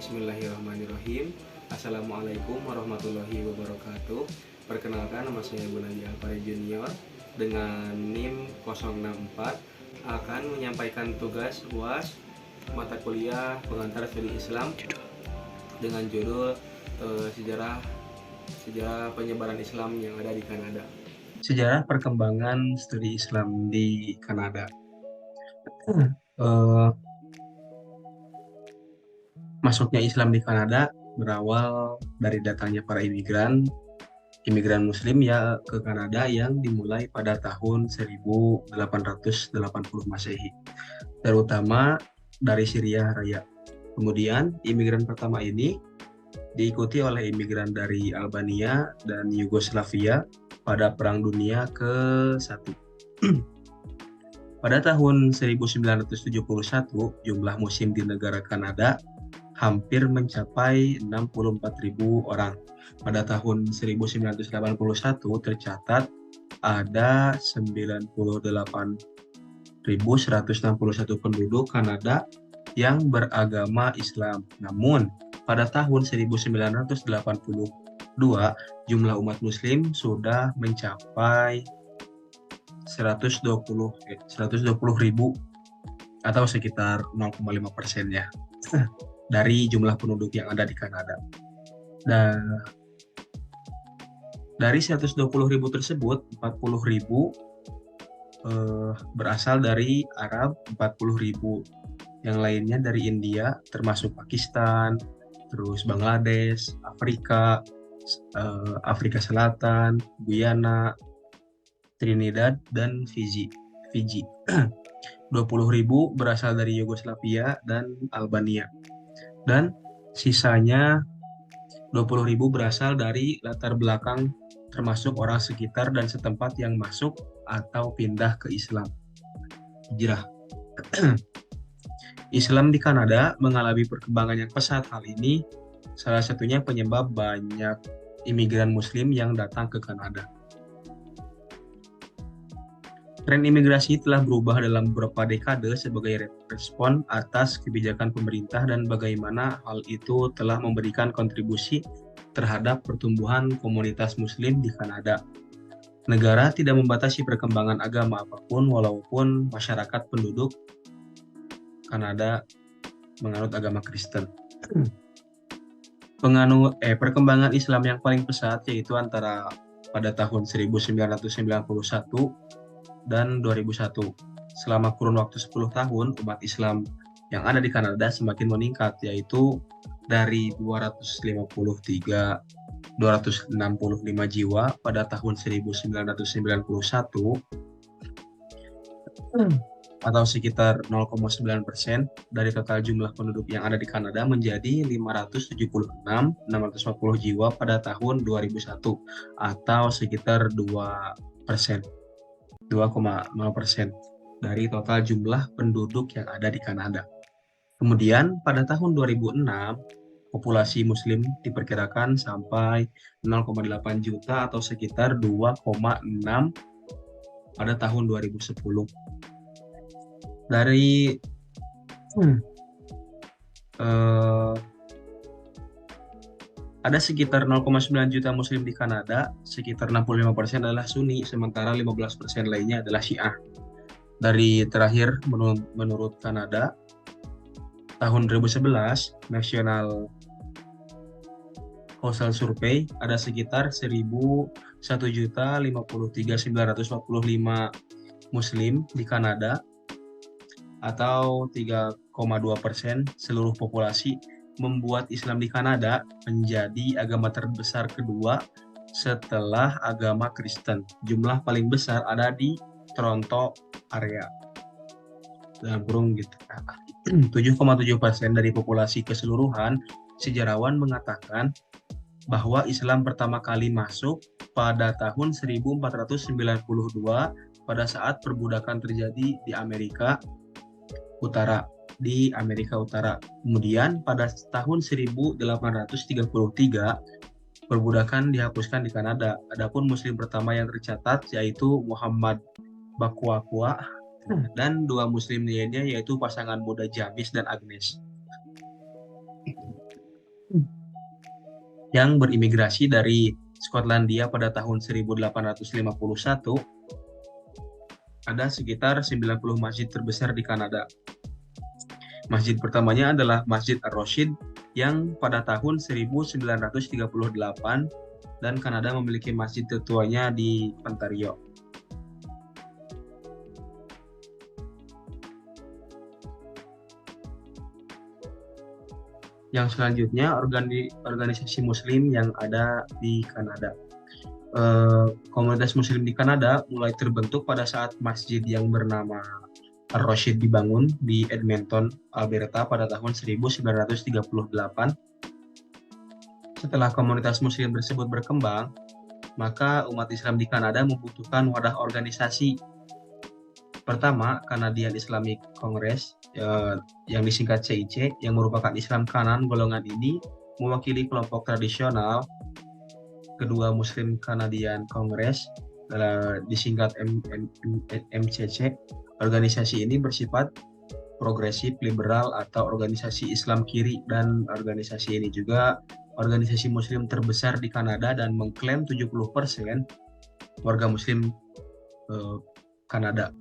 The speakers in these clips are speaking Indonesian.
Bismillahirrahmanirrahim. Assalamualaikum warahmatullahi wabarakatuh. Perkenalkan, nama saya Gunadi Alpari Junior dengan NIM 064 akan menyampaikan tugas UAS mata kuliah pengantar studi Islam dengan judul sejarah penyebaran Islam yang ada di Kanada. Sejarah perkembangan studi Islam di Kanada. Masuknya Islam di Kanada berawal dari datangnya para imigran Muslim ya ke Kanada yang dimulai pada tahun 1880 Masehi, terutama dari Syria Raya. Kemudian imigran pertama ini diikuti oleh imigran dari Albania dan Yugoslavia pada Perang Dunia ke-1. Pada tahun 1971, jumlah Muslim di negara Kanada hampir mencapai 64.000 orang. Pada tahun 1981 tercatat ada 98.161 penduduk Kanada yang beragama Islam. Namun, pada tahun 1982, jumlah umat Muslim sudah mencapai 120.000 atau sekitar 0,5% ya dari jumlah penduduk yang ada di Kanada. Dan dari 120.000 tersebut, 40.000 berasal dari Arab, 40.000 yang lainnya dari India, termasuk Pakistan, terus Bangladesh, Afrika Selatan, Guyana, Trinidad, dan Fiji. 20.000 berasal dari Yugoslavia dan Albania. Dan sisanya 20.000 berasal dari latar belakang termasuk orang sekitar dan setempat yang masuk atau pindah ke Islam. Hijrah. Islam di Kanada mengalami perkembangan yang pesat. Hal ini salah satunya penyebab banyak imigran Muslim yang datang ke Kanada. Tren imigrasi telah berubah dalam beberapa dekade sebagai respon atas kebijakan pemerintah dan bagaimana hal itu telah memberikan kontribusi terhadap pertumbuhan komunitas Muslim di Kanada. Negara tidak membatasi perkembangan agama apapun walaupun masyarakat penduduk Kanada menganut agama Kristen. Perkembangan Islam yang paling pesat yaitu antara pada tahun 1991 dan 2001. Selama kurun waktu 10 tahun, umat Islam yang ada di Kanada semakin meningkat, yaitu dari 265 jiwa pada tahun 1991 atau sekitar 0,9% dari total jumlah penduduk yang ada di Kanada menjadi 576.640 jiwa pada tahun 2001 atau sekitar 2%. 2,0% dari total jumlah penduduk yang ada di Kanada. Kemudian pada tahun 2006, populasi Muslim diperkirakan sampai 0,8 juta atau sekitar 2,6 pada tahun 2010. Dari ada sekitar 0,9 juta Muslim di Kanada, sekitar 65% adalah Sunni, sementara 15% lainnya adalah Syiah. Dari terakhir menurut Kanada, tahun 2011, National Household Survey ada sekitar 1.001.053.945 Muslim di Kanada, atau 3,2% seluruh populasi, membuat Islam di Kanada menjadi agama terbesar kedua setelah agama Kristen. Jumlah paling besar ada di Toronto area. Dalam kurung gitu. 7,7% dari populasi keseluruhan. Sejarawan mengatakan bahwa Islam pertama kali masuk pada tahun 1492 pada saat perbudakan terjadi di Amerika Utara. Kemudian pada tahun 1833 perbudakan dihapuskan di Kanada. Adapun Muslim pertama yang tercatat yaitu Muhammad Bakwakwa dan dua Muslim lainnya yaitu pasangan muda James dan Agnes. yang berimigrasi dari Skotlandia pada tahun 1851. Ada sekitar 90 masjid terbesar di Kanada. Masjid pertamanya adalah Masjid Ar-Rashid yang pada tahun 1938, dan Kanada memiliki masjid tertuanya di Ontario. Yang selanjutnya organisasi Muslim yang ada di Kanada. Komunitas Muslim di Kanada mulai terbentuk pada saat masjid yang bernama Ar-Rashid dibangun di Edmonton, Alberta pada tahun 1938. Setelah komunitas Muslim tersebut berkembang, maka umat Islam di Kanada membutuhkan wadah organisasi. Pertama, Canadian Islamic Congress, yang disingkat CIC, yang merupakan Islam kanan. Golongan ini mewakili kelompok tradisional. Kedua, Muslim Canadian Congress, disingkat MCC. Organisasi ini bersifat progresif, liberal, atau organisasi Islam kiri, dan organisasi ini juga organisasi Muslim terbesar di Kanada dan mengklaim 70% warga Muslim Kanada.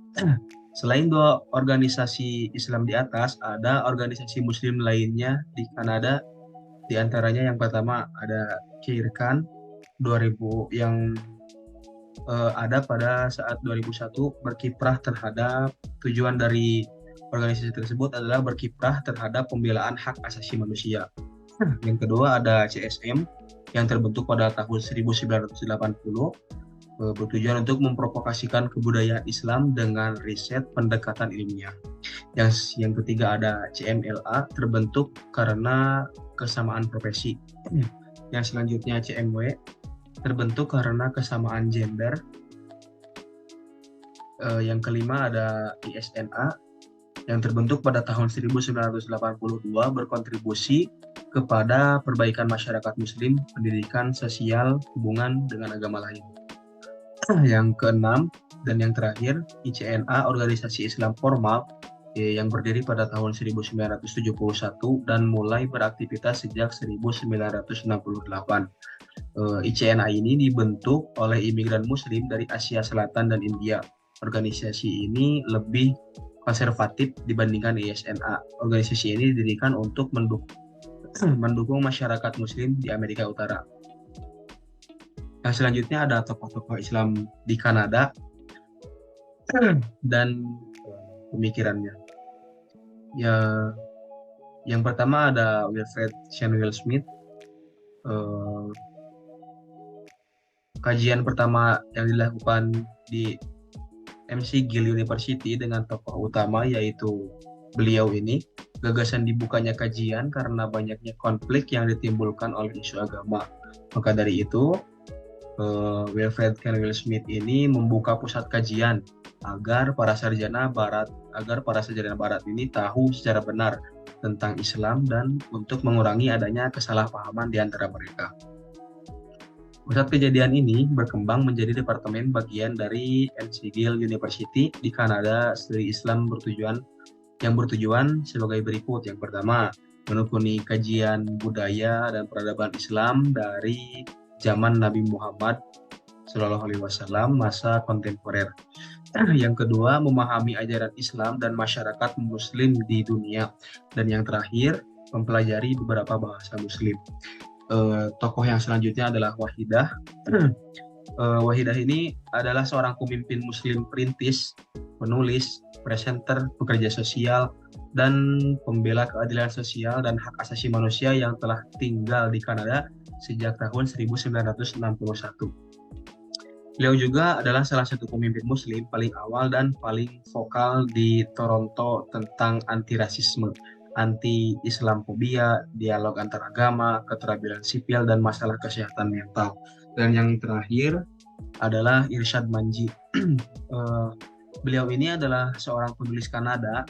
Selain dua organisasi Islam di atas, ada organisasi Muslim lainnya di Kanada. Di antaranya yang pertama ada Kirkan 2000 yang ada pada saat 2001 berkiprah terhadap tujuan dari organisasi tersebut adalah berkiprah terhadap pembelaan hak asasi manusia. Yang kedua ada CSM yang terbentuk pada tahun 1980, bertujuan untuk memprovokasikan kebudayaan Islam dengan riset pendekatan ilmiah. Yang ketiga ada CMLA, terbentuk karena kesamaan profesi. Yang selanjutnya CMW, terbentuk karena kesamaan gender. Yang kelima ada ISNA yang terbentuk pada tahun 1982, berkontribusi kepada perbaikan masyarakat Muslim, pendidikan, sosial, hubungan dengan agama lain. Yang keenam dan yang terakhir, ICNA, organisasi Islam formal, yang berdiri pada tahun 1971 dan mulai beraktivitas sejak 1968. ICNA ini dibentuk oleh imigran Muslim dari Asia Selatan dan India. Organisasi ini lebih konservatif dibandingkan ISNA. Organisasi ini didirikan untuk mendukung masyarakat Muslim di Amerika Utara. Yang selanjutnya ada tokoh-tokoh Islam di Kanada dan pemikirannya. Ya, yang pertama ada Wilfred Samuel Smith. Kajian pertama yang dilakukan di McGill University dengan tokoh utama yaitu beliau ini. Gagasan dibukanya kajian karena banyaknya konflik yang ditimbulkan oleh isu agama. Maka dari itu, Wilfred Samuel Smith ini membuka pusat kajian agar para sarjana Barat ini tahu secara benar tentang Islam dan untuk mengurangi adanya kesalahpahaman di antara mereka. Pusat kejadian ini berkembang menjadi departemen bagian dari McGill University di Kanada. Studi Islam yang bertujuan sebagai berikut. Yang pertama, menekuni kajian budaya dan peradaban Islam dari zaman Nabi Muhammad SAW, masa kontemporer. Yang kedua, memahami ajaran Islam dan masyarakat Muslim di dunia. Dan yang terakhir, mempelajari beberapa bahasa Muslim. Tokoh yang selanjutnya adalah Wahidah. Wahidah ini adalah seorang pemimpin Muslim perintis, penulis, presenter, pekerja sosial, dan pembela keadilan sosial dan hak asasi manusia yang telah tinggal di Kanada sejak tahun 1961. Beliau juga adalah salah satu pemimpin Muslim paling awal dan paling vokal di Toronto tentang anti-rasisme, anti-Islamofobia, dialog antar agama, keterampilan sipil, dan masalah kesehatan mental. Dan yang terakhir adalah Irsyad Manji. Beliau ini adalah seorang penulis Kanada,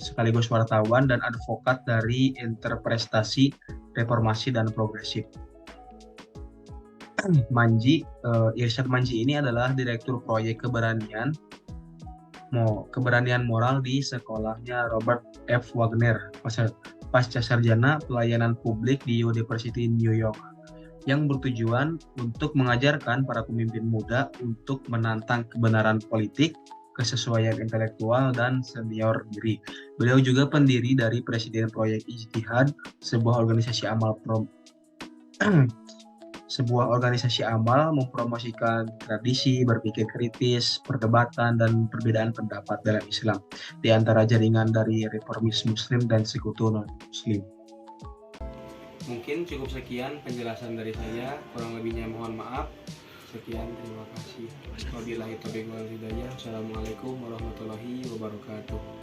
sekaligus wartawan dan advokat dari interpretasi reformasi dan progresif. Irsyad Manji ini adalah direktur proyek keberanian moral di sekolahnya Robert F. Wagner, pasca sarjana pelayanan publik di University New York yang bertujuan untuk mengajarkan para pemimpin muda untuk menantang kebenaran politik, kesesuaian intelektual, dan senior diri. Beliau juga pendiri dari Presiden Proyek Ijtihad, sebuah organisasi amal sebuah organisasi amal mempromosikan tradisi, berpikir kritis, perdebatan, dan perbedaan pendapat dalam Islam di antara jaringan dari reformis Muslim dan sekutu non-Muslim. Mungkin cukup sekian penjelasan dari saya, kurang lebihnya mohon maaf. Sekian, terima kasih. Wabillahi taufiq wal hidayah. Wassalamualaikum warahmatullahi wabarakatuh.